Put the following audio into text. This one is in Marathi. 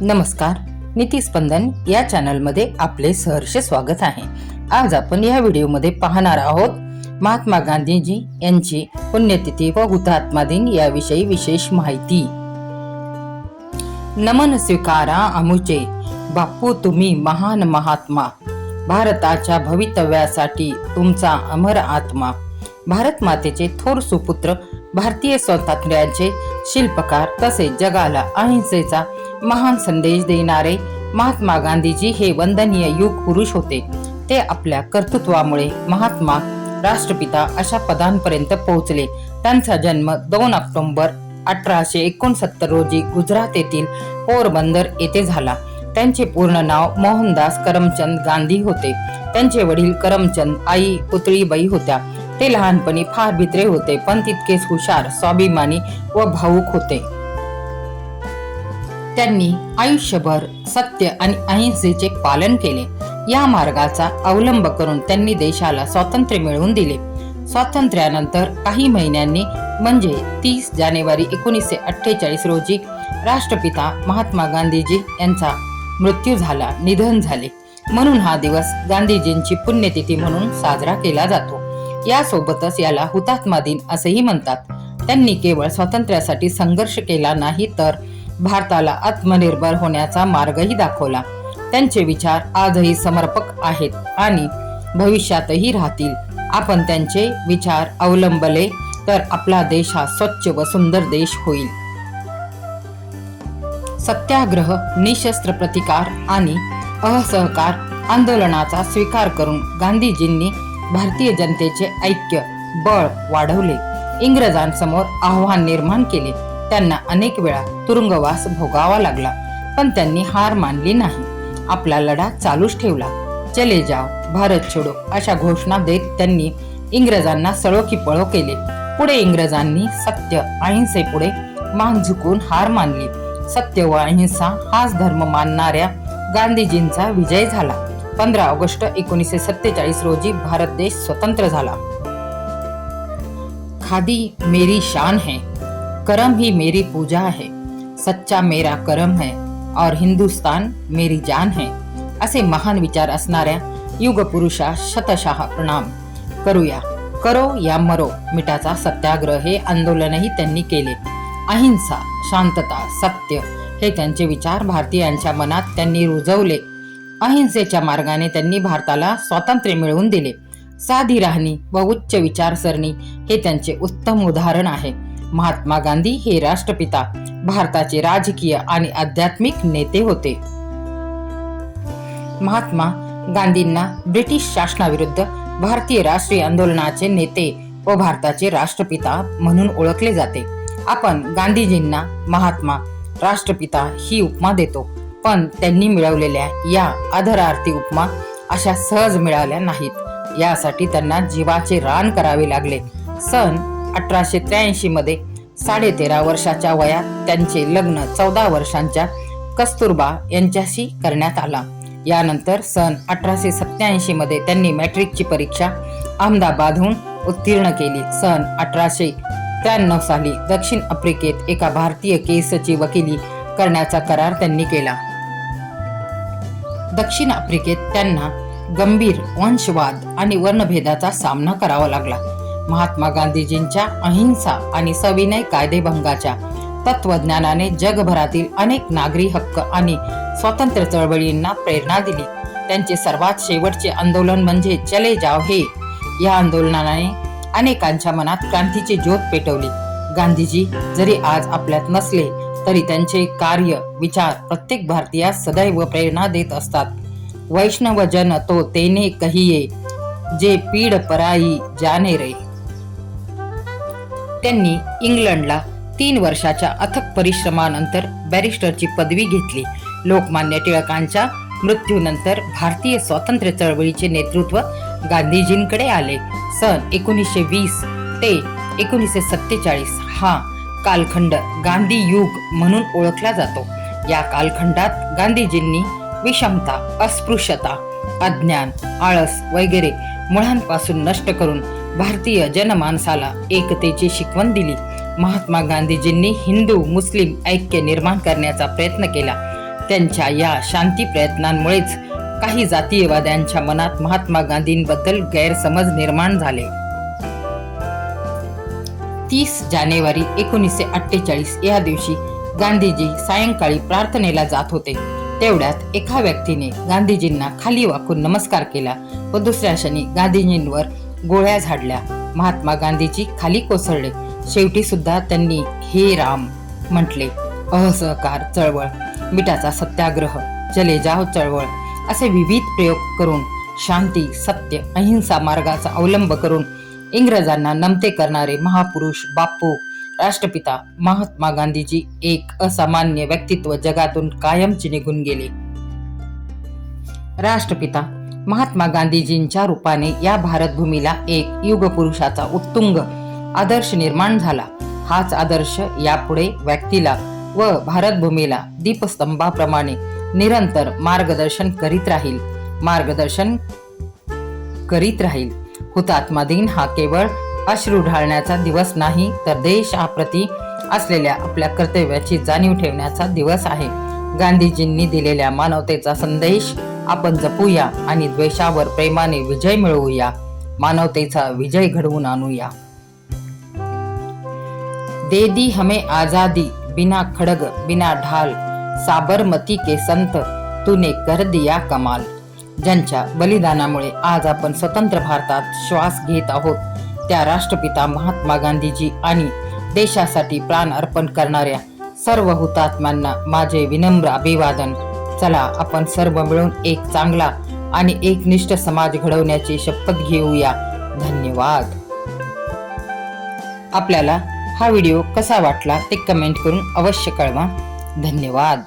नमस्कार, नीतिस्पंदन या चॅनलमध्ये आपले सहर्ष स्वागत आहे. आज आपण या व्हिडिओमध्ये पाहणार आहोत महात्मा गांधीजी यांची पुण्यतिथी व हुतात्मा दिन याविषयी विशेष माहिती. नमन स्वीकारा अमुचे, बापू तुम्ही महान महात्मा, भारताच्या भवितव्यासाठी तुमचा अमर आत्मा. भारत मातेचे थोर सुपुत्र, भारतीय स्वातंत्र्याचे शिल्पकार तसेच जगाला अहिंसेचा महान संदेश देणारे महात्मा गांधीजी हे वंदनीय युग पुरुष होते. ते आपल्या कर्तृत्वामुळे महात्मा, राष्ट्रपिता अशा पदांपर्यंत पोहोचले. त्यांचा जन्म 2 ऑक्टोबर 1869 रोजी गुजरात येथील पोरबंदर येथे झाला. त्यांचे पूर्ण नाव मोहनदास करमचंद गांधी होते. त्यांचे वडील करमचंद, आई पुतळीबाई होत्या. ते लहानपणी फार भित्रे होते, पण तितकेच हुशार, स्वाभिमानी व भावुक होते. त्यांनी आयुष्यभर सत्य आणि अहिंसेचे पालन केले. या मार्गाचा अवलंब करून त्यांनी देशाला स्वातंत्र्य मिळवून दिले. स्वातंत्र्यानंतर काही महिन्यांनी म्हणजे 30 जानेवारी 1948 रोजी राष्ट्रपिता महात्मा गांधीजी यांचा मृत्यू झाला, निधन झाले. म्हणून हा दिवस गांधीजींची पुण्यतिथी म्हणून साजरा केला जातो. यासोबतच याला हुतात्मा दिन असेही म्हणतात. त्यांनी केवळ स्वातंत्र्यासाठी संघर्ष केला नाही, तर भारताला आत्मनिर्भर होण्याचा मार्गही दाखवला. त्यांचे विचार आजही समर्पक आहेत आणि भविष्यातही राहतील. आपण त्यांचे विचार अवलंबले तर आपला देश हा स्वच्छ व सुंदर देश होईल. सत्याग्रह, निशस्त्र प्रतिकार आणि असहकार आंदोलनाचा स्वीकार करून गांधीजींनी भारतीय जनतेचे ऐक्य, बळ वाढवले. इंग्रजांसमोर आव्हान निर्माण केले. त्यांना अनेक वेळा तुरुंगवास भोगावा लागला, पण त्यांनी हार मानली नाही. आपला लढा चालूच ठेवला. चले जाओ, भारत छोडो अशा घोषणा देत त्यांनी इंग्रजांना सळो की पळो केले. पुढे इंग्रजांनी सत्य, अहिंसेपुढे मान झुकून हार मानली. सत्य व अहिंसा हाच धर्म मानणाऱ्या गांधीजींचा विजय झाला. 15 ऑगस्ट 1947 रोजी भारत देश स्वतंत्र झाला. खादी मेरी शान है, करम ही मेरी पूजा है, सच्चा मेरा करम है और हिंदुस्तान मेरी जान है असे महान विचार असणाऱ्या युगपुरुषा शतशः प्रणाम. करूया, करो या मरो मिठाचा सत्याग्रह हे आंदोलनही त्यांनी केले. अहिंसा, शांतता, सत्य हे त्यांचे विचार भारतीयांच्या मनात त्यांनी रुजवले. अहिंसेच्या मार्गाने त्यांनी भारताला स्वातंत्र्य मिळवून दिले. साधी राहणी व उच्च विचारसरणी हे त्यांचे उत्तम उदाहरण आहे. महात्मा गांधी हे राष्ट्रपिता, भारताचे राजकीय आणि आध्यात्मिक नेते होते. महात्मा गांधींना ब्रिटिश शासनाविरुद्ध भारतीय राष्ट्रीय आंदोलनाचे नेते व भारताचे राष्ट्रपिता म्हणून ओळखले जाते. आपण गांधीजींना महात्मा, राष्ट्रपिता ही उपमा देतो, पण त्यांनी मिळवलेल्या या आदरार्थी उपमा अशा सहज मिळाल्या नाहीत. यासाठी त्यांना जीवाचे रान करावे लागले. सन 1883 मध्ये 13.5 वर्षाच्या वयात त्यांचे लग्न 14 वर्षांच्या कस्तुरबा यांच्याशी करण्यात आला. यानंतर सन 1887 मध्ये त्यांनी मॅट्रिकची परीक्षा अहमदाबादहून उत्तीर्ण केली. सन 1893 साली दक्षिण आफ्रिकेत एका भारतीय केसची वकिली करण्याचा करार त्यांनी केला. दक्षिण आफ्रिकेत त्यांना गंभीर वंशवाद आणि वर्णभेदाचा सामना करावा लागला. महात्मा गांधीजींच्या अहिंसा आणि सविनय कायदेभंगाच्या तत्वज्ञानाने जगभरातील अनेक नागरी हक्क आणि स्वातंत्र्य चळवळींना प्रेरणा दिली. त्यांचे सर्वात शेवटचे आंदोलन म्हणजे चले जाओ हे. या आंदोलनाने अनेकांच्या मनात क्रांतीची ज्योत पेटवली. गांधीजी जरी आज आपल्यात नसले तरी त्यांचे कार्य, विचार प्रत्येक भारतीयास सदैव प्रेरणा देत असतात. वैष्णव जन तो तेने कहिये, जे पीड पराई जाने रे. त्यांनी इंग्लंडला 3 वर्षाच्या अथक परिश्रमानंतर बॅरिस्टरची पदवी घेतली. लोकमान्य टिळकांच्या मृत्यूनंतर भारतीय स्वातंत्र्य चळवळीचे नेतृत्व गांधीजींकडे आले. सन 1920 ते 1947 हा कालखंड गांधी युग म्हणून ओळखला जातो. या कालखंडात गांधीजींनी विषमता, अस्पृश्यता, अज्ञान, आळस वगैरे मुळांपासून नष्ट करून भारतीय जनमानसाला एकतेची शिकवण दिली. महात्मा गांधीजींनी हिंदू मुस्लिम ऐक्य निर्माण करण्याचा प्रयत्न केला. त्यांच्या या शांती प्रयत्नांमुळेच काही जातीयवाद्यांच्या मनात महात्मा गांधींबद्दल गैरसमज निर्माण झाले. 30 जानेवारी 1948 या दिवशी गांधीजी सायंकाळी प्रार्थनेला जात होते. तेवढ्यात एका व्यक्तीने गांधीजींना खाली वाकून नमस्कार केला व दुसऱ्या क्षणी गांधीजींवर गोळ्या झाडल्या. महात्मा गांधीजी खाली कोसळले. शेवटी सुद्धा त्यांनी हे राम म्हटले. असहकार चळवळ, मिठाचा सत्याग्रह, चले जाव चळवळ असे विविध प्रयोग करून शांती, सत्य, अहिंसा मार्गाचा अवलंब करून इंग्रजांना नमते करणारे महापुरुष बापू राष्ट्रपिता महात्मा गांधीजी एक असामान्य व्यक्तित्व जगातून कायमचे निघून गेले. राष्ट्रपिता महात्मा गांधीजींच्या रूपाने या भारतभूमीला एक युगपुरुषाचा उत्तुंग आदर्श निर्माण झाला. हाच आदर्श यापुढे व्यक्तीला व भारतभूमीला दीपस्तंभाप्रमाणे निरंतर मार्गदर्शन करीत राहील. हुतात्मा दिन हा केवळ अश्रू ढाळण्याचा दिवस नाही, तर देशाप्रती असलेल्या आपल्या कर्तव्याची जाणीव ठेवण्याचा दिवस आहे. गांधीजींनी दिलेल्या मानवतेचा संदेश आपण जपूया आणि द्वेषावर प्रेमाने विजय मिळवूया. मानवतेचा विजय घडवून आणूया. दे दी हमें आजादी, बिना खड़ग बिना ढाल, साबरमती के संत तूने कर दिया कमाल. ज्यांच्या बलिदानामुळे आज आपण स्वतंत्र भारतात श्वास घेत आहोत, त्या राष्ट्रपिता महात्मा गांधीजी आणि देशासाठी प्राण अर्पण करणाऱ्या सर्व हुतात्म्यांना माझे विनम्र अभिवादन. चला आपण सर्व मिळून एक चांगला आणि एकनिष्ठ समाज घडवण्याची शपथ घेऊया. धन्यवाद. आपल्याला हा व्हिडिओ कसा वाटला ते कमेंट करून अवश्य कळवा. धन्यवाद.